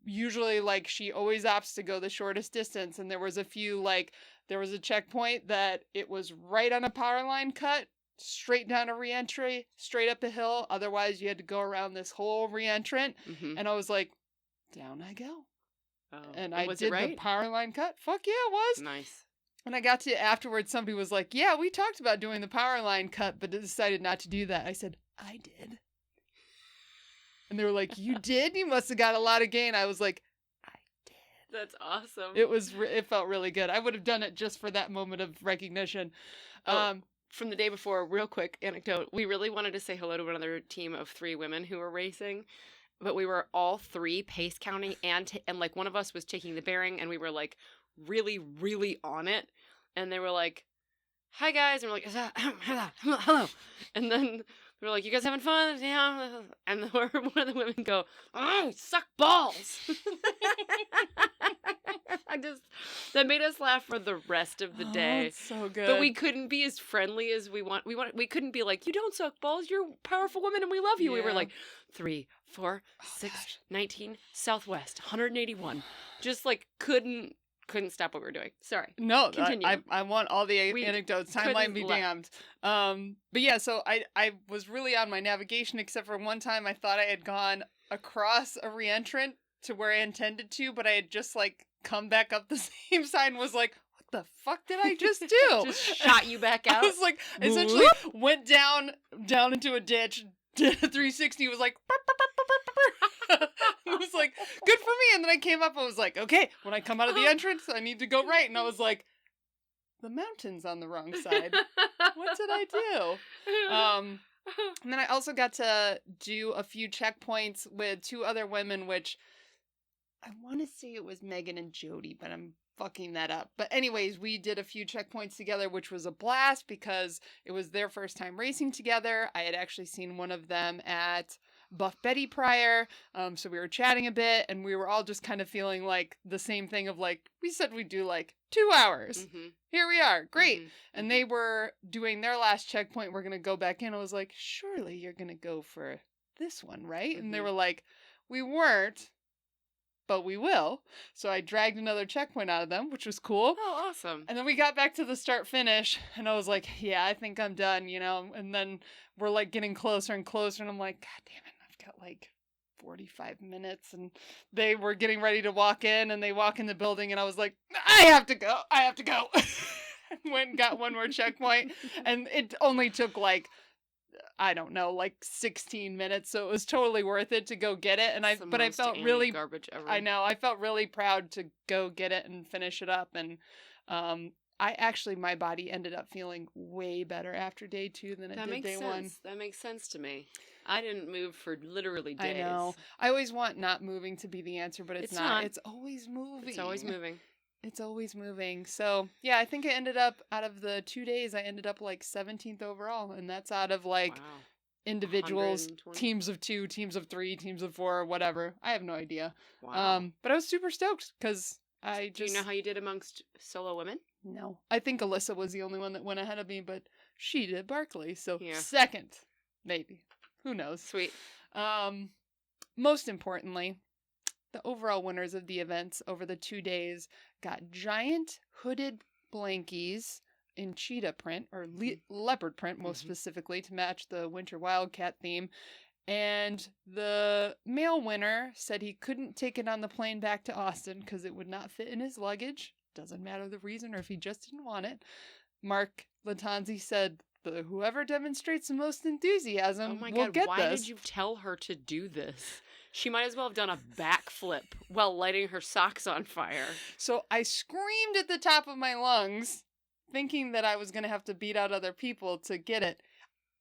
usually like she always opts to go the shortest distance. And there was a few, like there was a checkpoint that it was right on a power line cut, straight down a reentry, straight up a hill. Otherwise you had to go around this whole reentrant. Mm-hmm. And I was like, down I go. Oh. And I was did it right? the power line cut. Fuck yeah, it was. Nice. And I got to afterwards, somebody was like, yeah, we talked about doing the power line cut, but decided not to do that. I said, I did. And they were like, you did? You must have got a lot of gain. I was like, I did. That's awesome. It felt really good. I would have done it just for that moment of recognition. From the day before, real quick anecdote. We really wanted to say hello to another team of 3 women who were racing, but we were all 3 pace counting and like one of us was taking the bearing and we were like really, really on it. And they were like, hi guys. And we're like, hello. And then they were like, you guys having fun? Yeah. And one of the women go, oh, suck balls. That made us laugh for the rest of the day. It's so good. But we couldn't be as friendly as we want. We couldn't be like, you don't suck balls. You're powerful women and we love you. Yeah. We were like 3, 4, 6, 19, Southwest, 181. Just like couldn't couldn't stop what we were doing. Sorry. No, Continue. I want all the We anecdotes. couldn't Timeline be let- damned. But yeah, so I was really on my navigation, except for one time I thought I had gone across a reentrant to where I intended to, but I had just like come back up the same side and was like, what the fuck did I just do? Just shot you back out. I was like, essentially went down into a ditch, did a 360, was like, it was like, good for me. And then I came up and was like, okay, when I come out of the entrance, I need to go right. And I was like, the mountain's on the wrong side. What did I do? And then I also got to do a few checkpoints with two other women, which I want to say it was Megan and Jody, but I'm fucking that up. But anyways, we did a few checkpoints together, which was a blast because it was their first time racing together. I had actually seen one of them at Buff Betty prior, so we were chatting a bit, and we were all just kind of feeling like the same thing of like, we said we'd do like 2 hours. Mm-hmm. Here we are. Great. Mm-hmm. And they were doing their last checkpoint. We're going to go back in. I was like, surely you're going to go for this one, right? And they Mhm. were like, we weren't, but we will. So I dragged another checkpoint out of them, which was cool. Oh, awesome. And then we got back to the start finish, and I was like, yeah, I think I'm done, you know? And then we're like getting closer and closer, and I'm like, God damn it, I've got like 45 minutes. And they were getting ready to walk in, and they walk in the building, and I was like, I have to go. Went and got one more checkpoint, and it only took like, I don't know, like 16 minutes, so it was totally worth it to go get it. And I felt really garbage ever. I know, I felt really proud to go get it and finish it up. And I actually, my body ended up feeling way better after day 2 than it That did makes day sense. 1. That makes sense to me. I didn't move for literally days. I know. I always want not moving to be the answer, but it's It's not. not. It's always moving. It's always moving. It's always moving. So, yeah, I think I ended up, out of the 2 days, I ended up like 17th overall. And that's out of like Wow. individuals, 120? teams of 2, teams of 3, teams of 4, whatever. I have no idea. Wow. But I was super stoked because I Do just... you know how you did amongst solo women? No. I think Alyssa was the only one that went ahead of me, but she did Barkley. So Yeah. second, maybe. Who knows? Sweet. Most importantly, the overall winners of the events over the 2 days got giant hooded blankies in cheetah print, or leopard print most Mhm. specifically, to match the Winter Wildcat theme. And the male winner said he couldn't take it on the plane back to Austin because it would not fit in his luggage. Doesn't matter the reason or if he just didn't want it. Mark Latanzi said, whoever demonstrates the most enthusiasm Oh my will god, get why this. did you tell her to do this? She might as well have done a backflip while lighting her socks on fire. So I screamed at the top of my lungs, thinking that I was going to have to beat out other people to get it.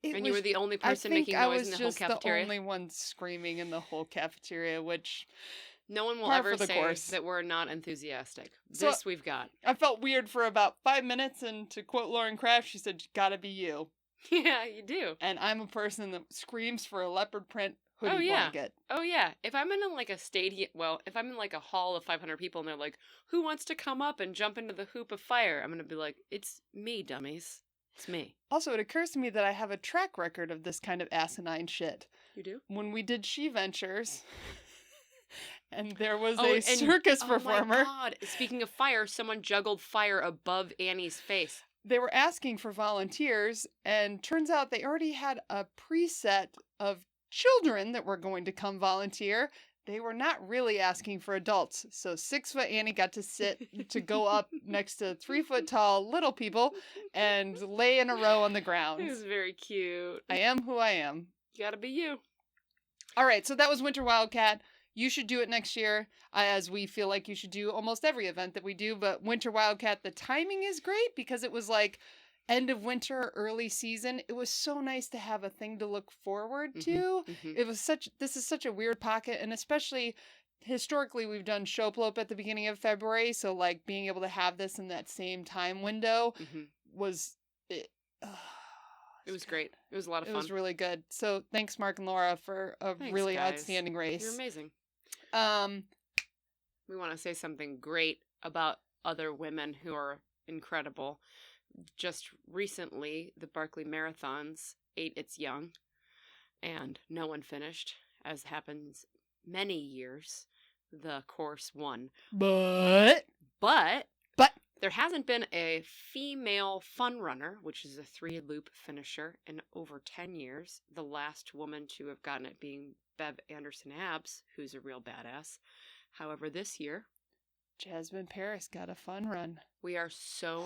And you were the only I person think making I noise was in the whole just cafeteria. the only one screaming in the whole cafeteria, which No one will par ever for the say course. that we're not enthusiastic. So- This we've got. I felt weird for about 5 minutes, and to quote Lauren Kraft, she said, gotta be you. Yeah, you do. And I'm a person that screams for a leopard print hoodie Oh, yeah. blanket. Oh yeah, if I'm in like a stadium, if I'm in like a hall of 500 people and they're like, "Who wants to come up and jump into the hoop of fire?" I'm gonna be like, "It's me, dummies. It's me." Also, it occurs to me that I have a track record of this kind of asinine shit. You do? When we did She Ventures, and there was Oh, a and- circus Oh performer. my god! Speaking of fire, someone juggled fire above Annie's face. They were asking for volunteers, and turns out they already had a preset of children that were going to come volunteer. They were not really asking for adults. So 6-foot Annie got to sit to go up next to 3-foot tall little people and lay in a row on the It ground. was very cute. I am who I am. You gotta be you. All right, so that was Winter Wildcat. You should do it next year, as we feel like you should do almost every event that we do. But Winter Wildcat, the timing is great because it was like end of winter, early season. It was so nice to have a thing to look forward to. Mhm. This is such a weird pocket, and especially historically, we've done Showplope at the beginning of February. So like being able to have this in that same time window Mhm. was It was great. It was a lot of It fun. was really good. So thanks, Mark and Laura, for a Thanks, really guys. outstanding race. You're amazing. Um, We want to say something great about other women who are incredible. Just recently, the Barkley Marathons ate its young, and no one finished, as happens many years. The course won. but But But there hasn't been a female fun runner, which is a 3-loop finisher, in over 10 years. The last woman to have gotten it being Bev Anderson-Abs, who's a real badass. However, this year, Jasmine Paris got a fun run. we are so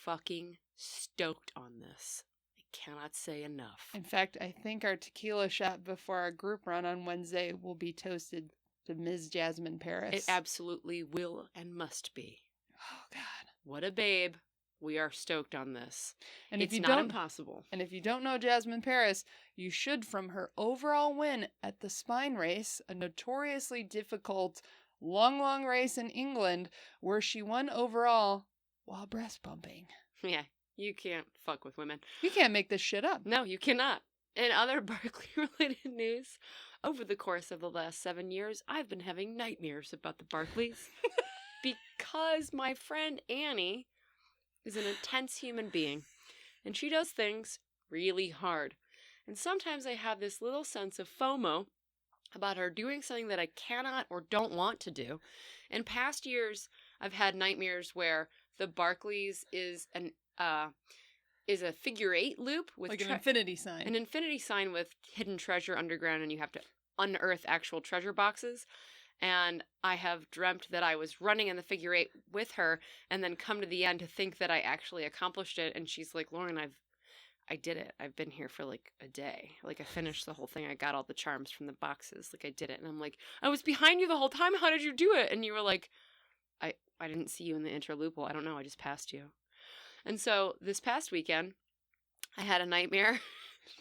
fucking stoked on this. I cannot say enough. In fact, I think our tequila shot before our group run on Wednesday will be toasted to Ms. Jasmine Paris. It absolutely will and must be. Oh, God. What a babe. We are stoked on this. And it's if you not don't, impossible. And if you don't know Jasmine Paris, you should from her overall win at the Spine Race, a notoriously difficult, long race in England, where she won overall while breast pumping. Yeah, you can't fuck with women. You can't make this shit up. No, you cannot. In other Barkley-related news, over the course of the last 7 years, I've been having nightmares about the Barkleys because my friend Annie is an intense human being, and she does things really hard. And sometimes I have this little sense of FOMO about her doing something that I cannot or don't want to do. In past years, I've had nightmares where the Barkleys is a figure 8 loop with Like an infinity sign. An infinity sign with hidden treasure underground, and you have to unearth actual treasure boxes. And I have dreamt that I was running in the figure 8 with her, and then come to the end to think that I actually accomplished it. And she's like, Lauren, I did it. I've been here for like a day. Like, I finished the whole thing. I got all the charms from the boxes. Like, I did it. And I'm like, I was behind you the whole time. How did you do it? And you were like, I didn't see you in the interloophole. I don't know. I just passed you. And so this past weekend, I had a nightmare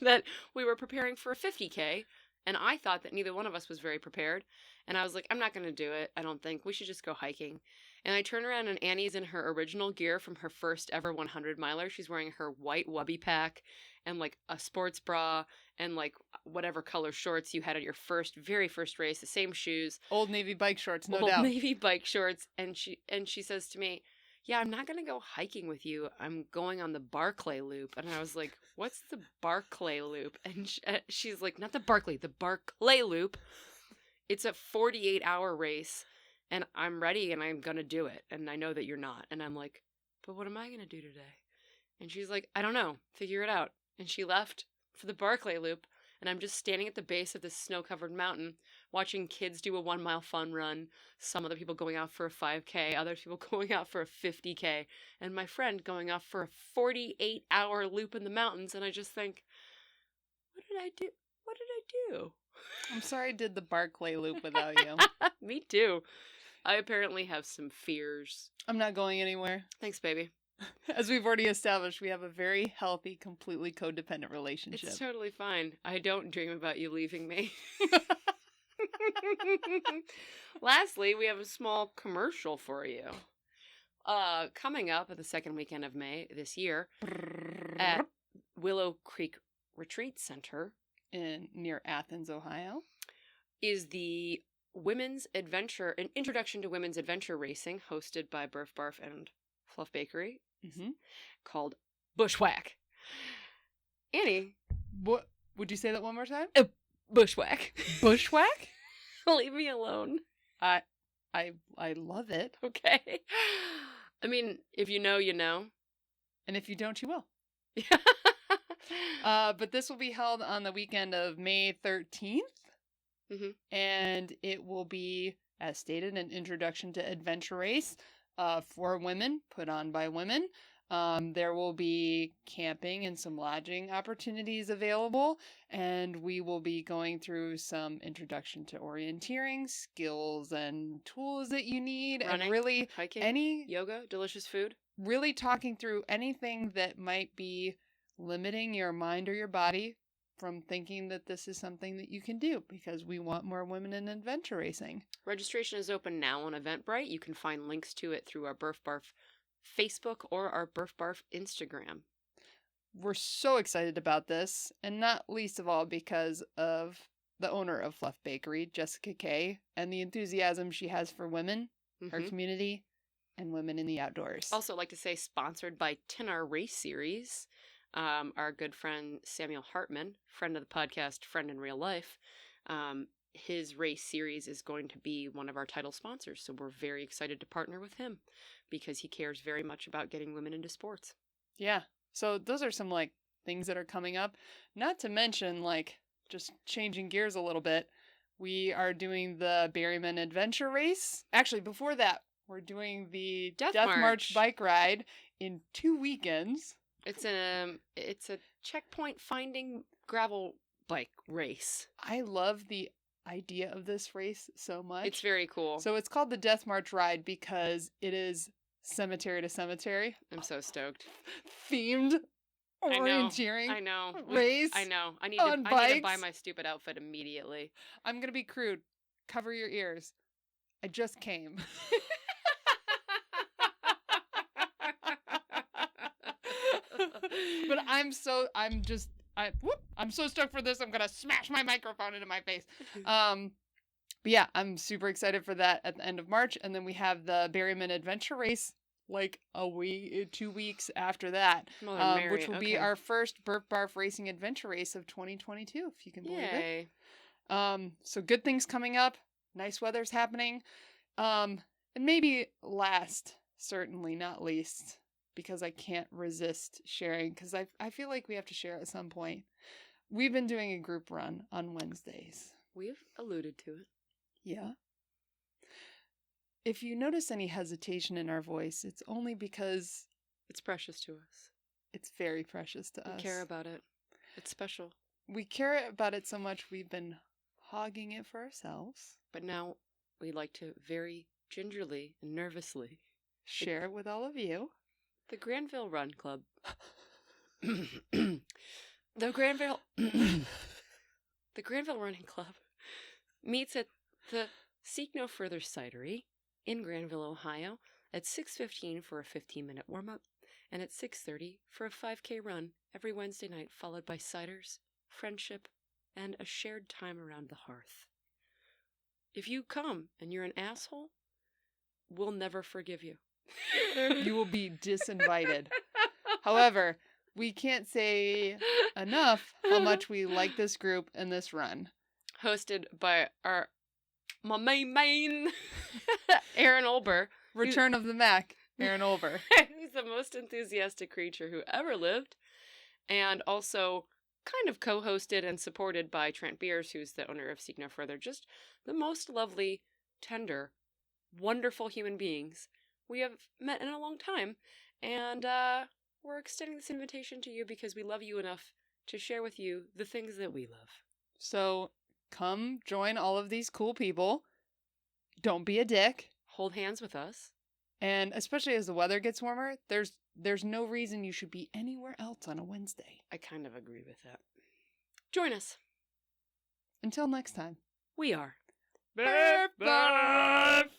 that we were preparing for a 50K, and I thought that neither one of us was very prepared. And I was like, I'm not going to do it. I don't think. We should just go hiking. And I turn around, and Annie's in her original gear from her first ever 100 miler. She's wearing her white Wubby pack and like a sports bra and like whatever color shorts you had at your very first race, the same shoes. Old Navy bike shorts, no Old doubt. Navy bike shorts. And she says to me, yeah, I'm not going to go hiking with you. I'm going on the Barclay Loop. And I was like, what's the Barclay Loop? And she's like, not the Barclay, the Barclay Loop. It's a 48-hour race, and I'm ready, and I'm going to do it. And I know that you're not. And I'm like, but what am I going to do today? And she's like, I don't know. Figure it out. And she left for the Barclay Loop, and I'm just standing at the base of this snow-covered mountain watching kids do a 1-mile fun run, some other people going out for a 5K, other people going out for a 50K, and my friend going off for a 48-hour loop in the mountains, and I just think, what did I do? What did I do? I'm sorry I did the Barclay Loop without you. Me too. I apparently have some fears. I'm not going anywhere. Thanks, baby. As we've already established, we have a very healthy, completely codependent relationship. It's totally fine. I don't dream about you leaving me. Lastly, we have a small commercial for you. Coming up at the second weekend of May this year at Willow Creek Retreat Center near Athens, Ohio, is the Women's Adventure, an introduction to women's adventure racing hosted by BRF Barf and Fluff Bakery, called Bushwhack. Annie. What? Would you say that one more time? Bushwhack. Bushwhack? Leave me alone. I love it. Okay. I mean, if you know, you know. And if you don't, you will. Yeah. But this will be held on the weekend of May 13th. And it will be, as stated, an introduction to adventure race for women, put on by women. There will be camping and some lodging opportunities available, and we will be going through some introduction to orienteering, skills and tools that you need, running, and really hiking, yoga, delicious food. Really talking through anything that might be limiting your mind or your body from thinking that this is something that you can do, because we want more women in adventure racing. Registration is open now on Eventbrite. You can find links to it through our BRF Barf Facebook or our BRF Barf Instagram. We're so excited about this, and not least of all because of the owner of Fluff Bakery, Jessica Kay, and the enthusiasm she has for women, her community, and women in the outdoors. Also, I'd like to say sponsored by Tinar Race Series. Our good friend Samuel Hartman, friend of the podcast, friend in real life, his race series is going to be one of our title sponsors. So we're very excited to partner with him because he cares very much about getting women into sports. Yeah. So those are some like things that are coming up. Not to mention, like, just changing gears a little bit, we are doing the Berryman Adventure Race. Actually, before that, we're doing the Death Death March. March bike ride in 2 weekends. It's a checkpoint finding gravel bike race. I love the idea of this race so much. It's very cool. So it's called the Death March Ride because it is cemetery to cemetery. I'm so stoked. Themed orienteering. I know. Race. I know. I need to buy my stupid outfit immediately. I'm going to be crude. Cover your ears. I just came. But I'm so stoked for this. I'm going to smash my microphone into my face. But yeah, I'm super excited for that at the end of March. And then we have the Berryman Adventure Race like 2 weeks after that, which will be our first BRF Barf Racing adventure race of 2022, if you can believe it. So good things coming up. Nice weather's happening. And maybe last, certainly not least, because I can't resist sharing, because I feel like we have to share at some point. We've been doing a group run on Wednesdays. We've alluded to it. Yeah. If you notice any hesitation in our voice, it's only because it's precious to us. It's very precious to us. We care about it. It's special. We care about it so much we've been hogging it for ourselves. But now we'd like to very gingerly and nervously share it with all of you. The Granville Run Club. The Granville Running Club meets at the Seek No Further Cidery in Granville, Ohio at 6:15 for a 15-minute warm-up and at 6:30 for a 5K run every Wednesday night, followed by ciders, friendship, and a shared time around the hearth. If you come and you're an asshole, we'll never forgive you. You will be disinvited. However, we can't say enough how much we like this group and this run. Hosted by my main Aaron Olber. Return of the Mac, Aaron Olber. Who's the most enthusiastic creature who ever lived. And also kind of co-hosted and supported by Trent Beers, who's the owner of Seek No Further. Just the most lovely, tender, wonderful human beings we have met in a long time. And we're extending this invitation to you because we love you enough to share with you the things that we love. So come join all of these cool people. Don't be a dick. Hold hands with us. And especially as the weather gets warmer, there's no reason you should be anywhere else on a Wednesday. I kind of agree with that. Join us. Until next time. We are BRF Barf!